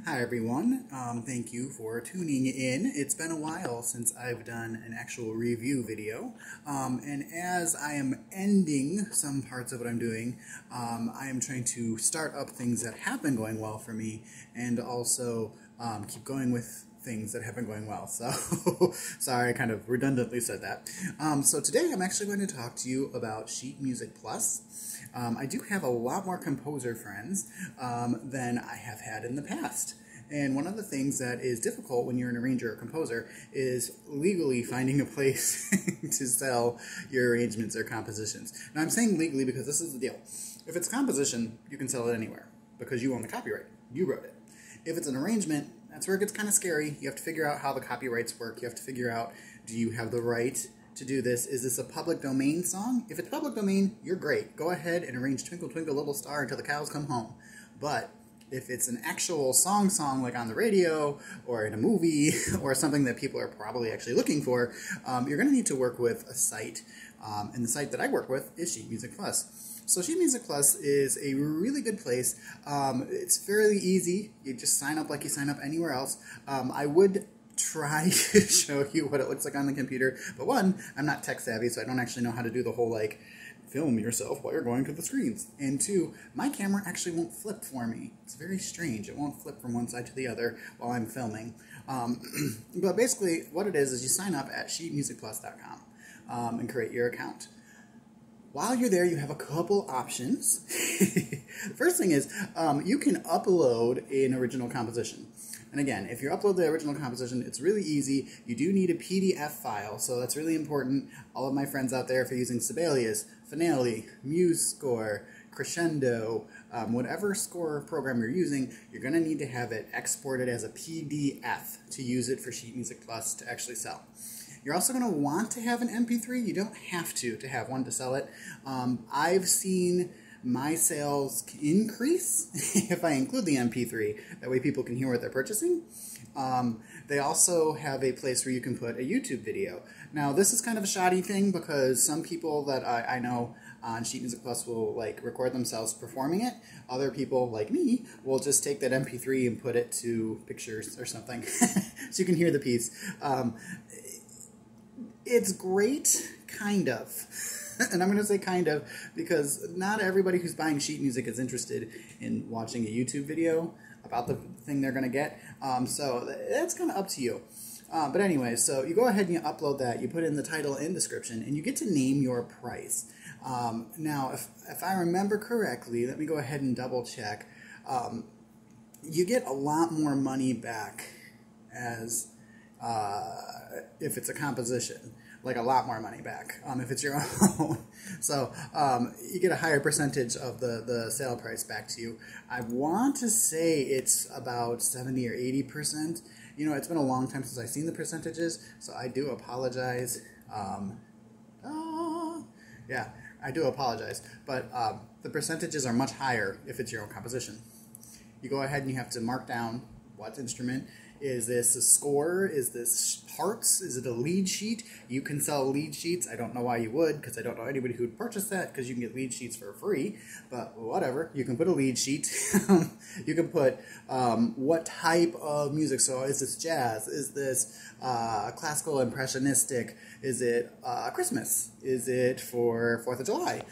Hi everyone, thank you for tuning in. It's been a while since I've done an actual review video, and as I am ending some parts of what I'm doing, I am trying to start up things that have been going well for me, and also keep going with things that have been going well. So, sorry, I kind of redundantly said that. So today I'm actually going to talk to you about Sheet Music Plus. I do have a lot more composer friends than I have had in the past. And one of the things that is difficult when you're an arranger or composer is legally finding a place to sell your arrangements or compositions. Now I'm saying legally because this is the deal. If it's a composition, you can sell it anywhere because you own the copyright. You wrote it. If it's an arrangement, that's where it gets kind of scary. You have to figure out how the copyrights work. You have to figure out, do you have the right to do this? Is this a public domain song? If it's public domain, you're great. Go ahead and arrange Twinkle Twinkle Little Star until the cows come home. But if it's an actual song like on the radio or in a movie or something that people are probably actually looking for, you're going to need to work with a site. And the site that I work with is Sheet Music Plus. So Sheet Music Plus is a really good place. It's fairly easy. You just sign up like you sign up anywhere else. I would try to show you what it looks like on the computer, but one, I'm not tech savvy, so I don't actually know how to do the whole like film yourself while you're going to the screens. And two, my camera actually won't flip for me. It's very strange. It won't flip from one side to the other while I'm filming. But basically what it is you sign up at sheetmusicplus.com and create your account. While you're there, you have a couple options. The first thing is you can upload an original composition. And again, if you upload the original composition, it's really easy. You do need a PDF file, so that's really important. All of my friends out there, if you're using Sibelius, Finale, MuseScore, Crescendo, whatever score program you're using, you're going to need to have it exported as a PDF to use it for Sheet Music Plus to actually sell. You're also going to want to have an MP3. You don't have to have one to sell it. I've seen my sales increase if I include the MP3. That way people can hear what they're purchasing. They also have a place where you can put a YouTube video. Now this is kind of a shoddy thing because some people that I know on Sheet Music Plus will like record themselves performing it. Other people like me will just take that MP3 and put it to pictures or something so you can hear the piece. It's great, kind of. And I'm going to say kind of because not everybody who's buying sheet music is interested in watching a YouTube video about the thing they're going to get. So that's kind of up to you. But anyway, so you go ahead and you upload that. You put in the title and description, and you get to name your price. Now, if I remember correctly, let me go ahead and double check. You get a lot more money back as if it's a composition. Like a lot more money back if it's your own. So you get a higher percentage of the sale price back to you. I want to say it's about 70 or 80%. You know, it's been a long time since I've seen the percentages, so I do apologize. Yeah, I do apologize. But the percentages are much higher if it's your own composition. You go ahead and you have to mark down what instrument. Is this a score? Is this parts? Is it a lead sheet? You can sell lead sheets. I don't know why you would, because I don't know anybody who would purchase that, because you can get lead sheets for free. But whatever, you can put a lead sheet. You can put what type of music. So is this jazz? Is this classical impressionistic? Is it Christmas? Is it for 4th of July?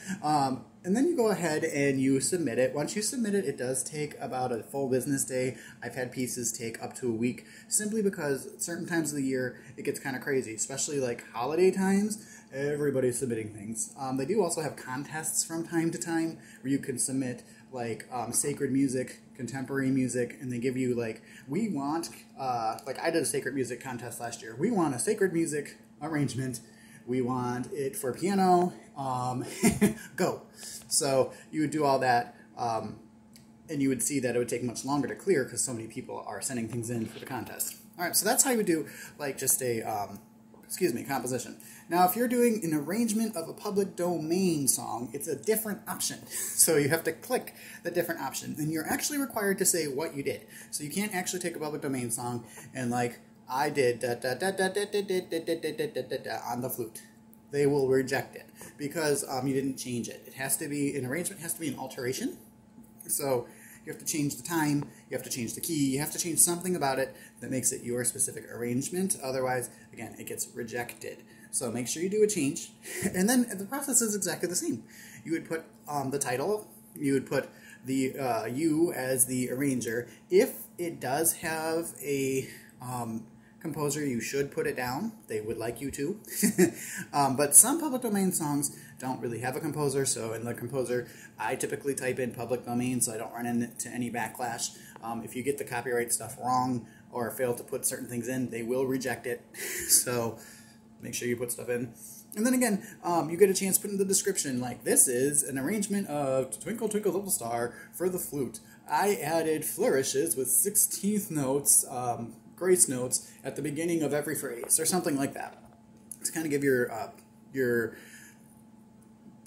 And then you go ahead and you submit it. Once you submit it, it does take about a full business day. I've had pieces take up to a week simply because certain times of the year it gets kind of crazy, especially like holiday times. Everybody's submitting things. They do also have contests from time to time where you can submit like sacred music, contemporary music, and they give you like, we want, like I did a sacred music contest last year. We want a sacred music arrangement. We want it for piano, go. So you would do all that, and you would see that it would take much longer to clear because so many people are sending things in for the contest. All right, so that's how you would do like just a, composition. Now, if you're doing an arrangement of a public domain song, it's a different option. So you have to click the different option, and you're actually required to say what you did. So you can't actually take a public domain song and like, I did da da da da da da da da da da da da da on the flute. They will reject it because you didn't change it. It has to be, an arrangement has to be an alteration. So You have to change the time, you have to change the key, you have to change something about it that makes it your specific arrangement. Otherwise, again, it gets rejected. So make sure you do a change. And then the process is exactly the same. You would put the title, you would put the you as the arranger. If it does have a composer, you should put it down. They would like you to. But some public domain songs don't really have a composer, so in the composer, I typically type in public domain so I don't run into any backlash. If you get the copyright stuff wrong or fail to put certain things in, they will reject it. So make sure you put stuff in. And then again, you get a chance to put in the description, like, this is an arrangement of Twinkle Twinkle Little Star for the flute. I added flourishes with 16th notes, grace notes at the beginning of every phrase, or something like that, to kind of give your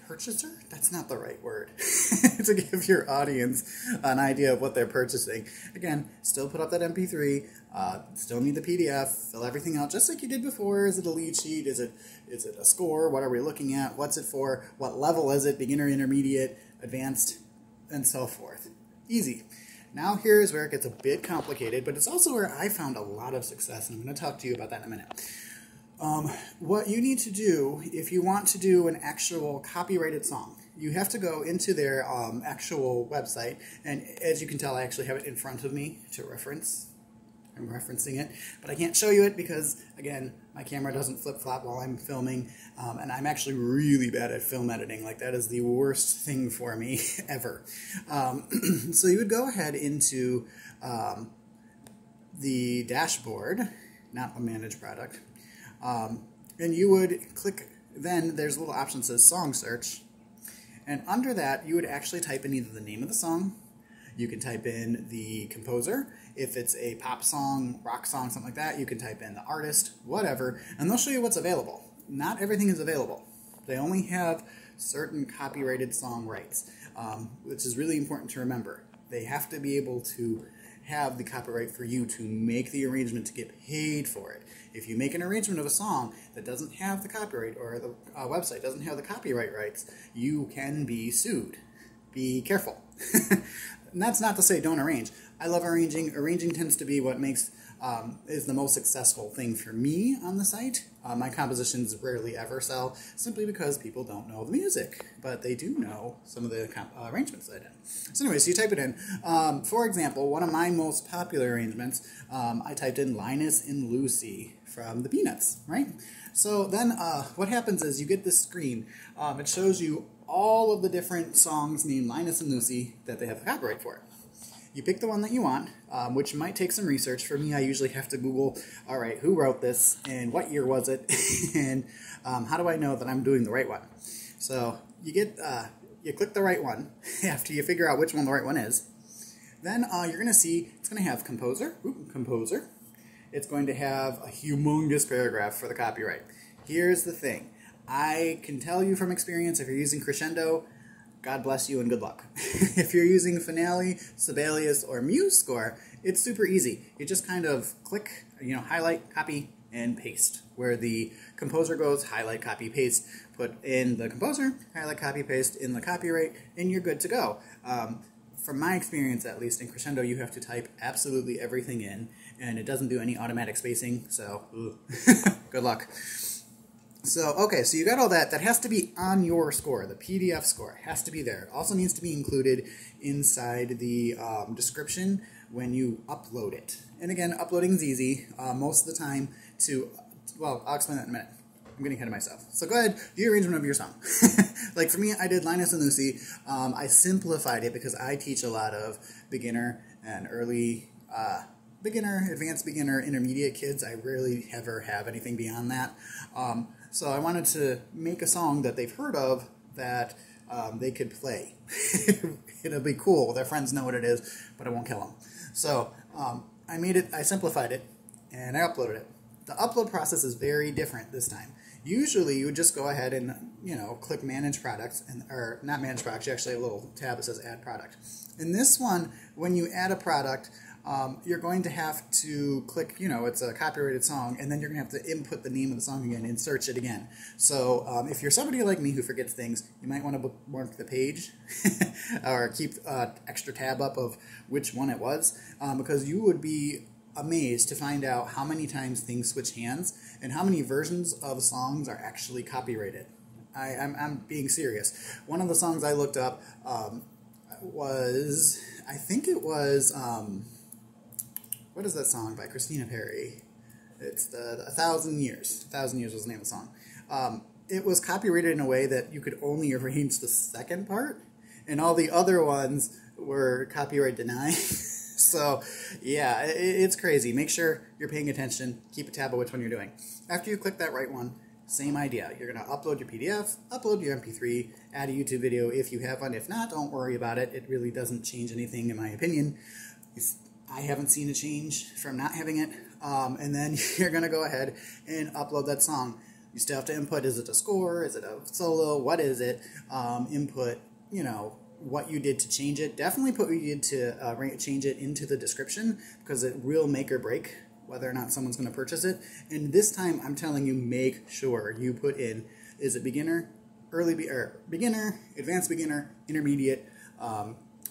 purchaser? That's not the right word. To give your audience an idea of what they're purchasing. Again, still put up that MP3, still need the PDF, fill everything out just like you did before. Is it a lead sheet? Is it a score? What are we looking at? What's it for? What level is it? Beginner, intermediate, advanced, and so forth. Easy. Now here's where it gets a bit complicated, but it's also where I found a lot of success, and I'm going to talk to you about that in a minute. What you need to do if you want to do an actual copyrighted song, you have to go into their actual website, and as you can tell, I actually have it in front of me to reference. I'm referencing it, but I can't show you it because, again, my camera doesn't flip-flop while I'm filming, and I'm actually really bad at film editing. Like, that is the worst thing for me ever. So you would go ahead into the dashboard, not the manage product, and you would click, then there's a little option that says song search, and under that you would actually type in either the name of the song, you can type in the composer. If it's a pop song, rock song, something like that, you can type in the artist, whatever, and they'll show you what's available. Not everything is available. They only have certain copyrighted song rights, which is really important to remember. They have to be able to have the copyright for you to make the arrangement to get paid for it. If you make an arrangement of a song that doesn't have the copyright, or the website doesn't have the copyright rights, you can be sued. Be careful. And that's not to say don't arrange. I love arranging. Arranging tends to be what makes is the most successful thing for me on the site. My compositions rarely ever sell, simply because people don't know the music, but they do know some of the arrangements I did. So anyway, so you type it in. For example, one of my most popular arrangements, I typed in Linus and Lucy from the Peanuts, right? So then what happens is you get this screen. It shows you all of the different songs named Linus and Lucy that they have copyright for. You pick the one that you want, which might take some research. For me, I usually have to Google, all right, who wrote this, and what year was it, and how do I know that I'm doing the right one? So you get, you click the right one after you figure out which one the right one is. Then you're going to see it's going to have composer. It's going to have a humongous paragraph for the copyright. Here's the thing. I can tell you from experience, if you're using Crescendo, God bless you and good luck. If you're using Finale, Sibelius, or MuseScore, it's super easy. You just kind of click, highlight, copy, and paste. Where the composer goes, highlight, copy, paste, put in the composer, highlight, copy, paste in the copyright, and you're good to go. From my experience, at least in Crescendo, you have to type absolutely everything in, and it doesn't do any automatic spacing, so good luck. So, okay, so you got all that. That has to be on your score. The PDF score has to be there. It also needs to be included inside the description when you upload it. And again, uploading is easy. Most of the time well, I'll explain that in a minute. I'm getting ahead of myself. So go ahead, do your arrangement of your song. Like for me, I did Linus and Lucy. I simplified it because I teach a lot of beginner and early beginner, advanced beginner, intermediate kids. I rarely ever have anything beyond that. So I wanted to make a song that they've heard of that they could play. It'll be cool. Their friends know what it is, but it won't kill them. So I simplified it, and I uploaded it. The upload process is very different this time. Usually you would just go ahead and, click Manage Products, or not Manage Products, you actually have a little tab that says Add Product. In this one, when you add a product, you're going to have to click, it's a copyrighted song, and then you're going to have to input the name of the song again and search it again. So if you're somebody like me who forgets things, you might want to bookmark the page or keep extra tab up of which one it was, because you would be amazed to find out how many times things switch hands and how many versions of songs are actually copyrighted. I'm being serious. One of the songs I looked up was, I think it was, what is that song by Christina Perri? It's the 1,000 Years. 1,000 Years was the name of the song. It was copyrighted in a way that you could only arrange the second part, and all the other ones were copyright denied. So, yeah, it's crazy. Make sure you're paying attention. Keep a tab of which one you're doing. After you click that right one, same idea. You're going to upload your PDF, upload your MP3, add a YouTube video if you have one. If not, don't worry about it. It really doesn't change anything, in my opinion. I haven't seen a change from not having it. And then you're going to go ahead and upload that song. You still have to input, is it a score? Is it a solo? What is it? Input, what you did to change it. Definitely put what you did to change it into the description, because it will make or break whether or not someone's going to purchase it. And this time, I'm telling you, make sure you put in, is it beginner, beginner, advanced beginner, intermediate,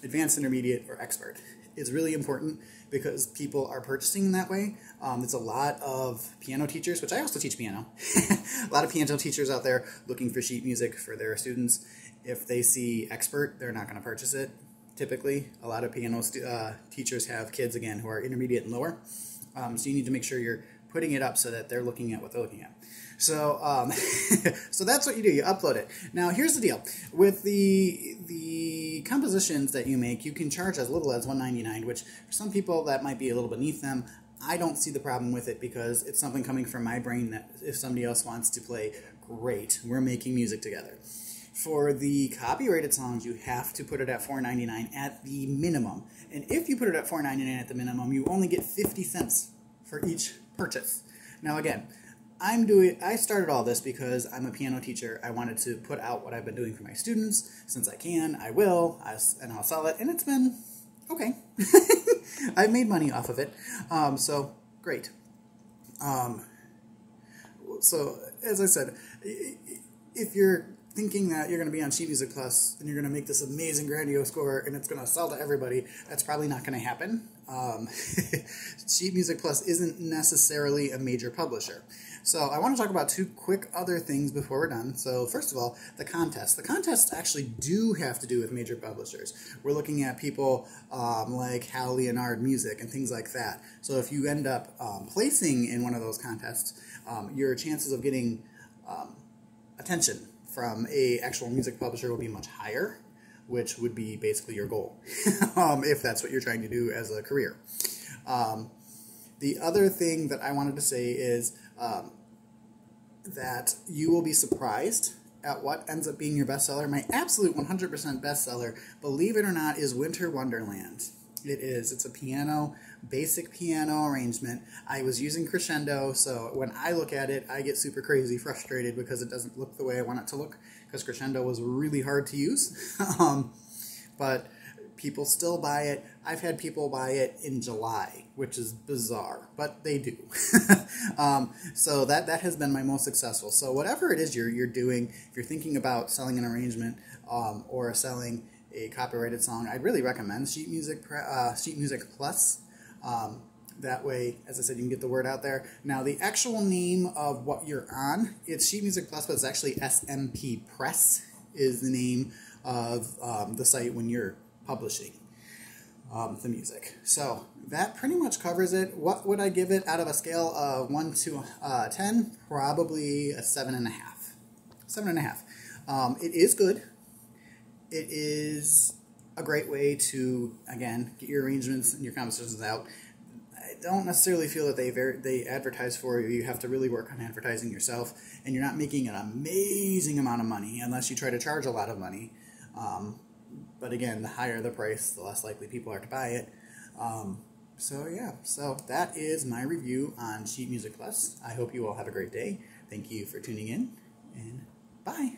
advanced intermediate, or expert. It's really important because people are purchasing in that way. It's a lot of piano teachers, which I also teach piano. A lot of piano teachers out there looking for sheet music for their students. If they see expert, they're not going to purchase it. Typically, a lot of piano teachers have kids, again, who are intermediate and lower. So you need to make sure you're putting it up so that they're looking at what they're looking at. So, so that's what you do. You upload it. Now, here's the deal. With the compositions that you make, you can charge as little as $1.99, which for some people that might be a little beneath them. I don't see the problem with it because it's something coming from my brain that if somebody else wants to play, great. We're making music together. For the copyrighted songs, you have to put it at $4.99 at the minimum. And if you put it at $4.99 at the minimum, you only get 50 cents for each purchase. Now again, I started all this because I'm a piano teacher. I wanted to put out what I've been doing for my students. Since I can, I will, and I'll sell it. And it's been okay. I've made money off of it. So great. So as I said, if you're thinking that you're going to be on Sheet Music Plus and you're going to make this amazing grandiose score and it's going to sell to everybody, that's probably not going to happen. Sheet Music Plus isn't necessarily a major publisher. So I want to talk about two quick other things before we're done. So first of all, the contests. The contests actually do have to do with major publishers. We're looking at people like Hal Leonard Music and things like that. So if you end up placing in one of those contests, your chances of getting attention from a actual music publisher will be much higher, which would be basically your goal, if that's what you're trying to do as a career. The other thing that I wanted to say is that you will be surprised at what ends up being your bestseller. My absolute 100% bestseller, believe it or not, is Winter Wonderland. It is. It's a piano, basic piano arrangement. I was using crescendo, so when I look at it, I get super crazy frustrated because it doesn't look the way I want it to look, because crescendo was really hard to use. But people still buy it. I've had people buy it in July, which is bizarre, but they do. So that has been my most successful. So whatever it is you're doing, if you're thinking about selling an arrangement or selling a copyrighted song, I'd really recommend Sheet Music Plus. That way, as I said, you can get the word out there. Now, the actual name of what you're on, it's Sheet Music Plus, but it's actually SMP Press is the name of the site when you're publishing the music. So that pretty much covers it. What would I give it out of a scale of 1 to 10? Probably a 7.5. 7.5. It is good. It is a great way to, again, get your arrangements and your compositions out. I don't necessarily feel that they advertise for you. You have to really work on advertising yourself, and you're not making an amazing amount of money unless you try to charge a lot of money. But again, the higher the price, the less likely people are to buy it. So yeah, so that is my review on Sheet Music Plus. I hope you all have a great day. Thank you for tuning in, and bye.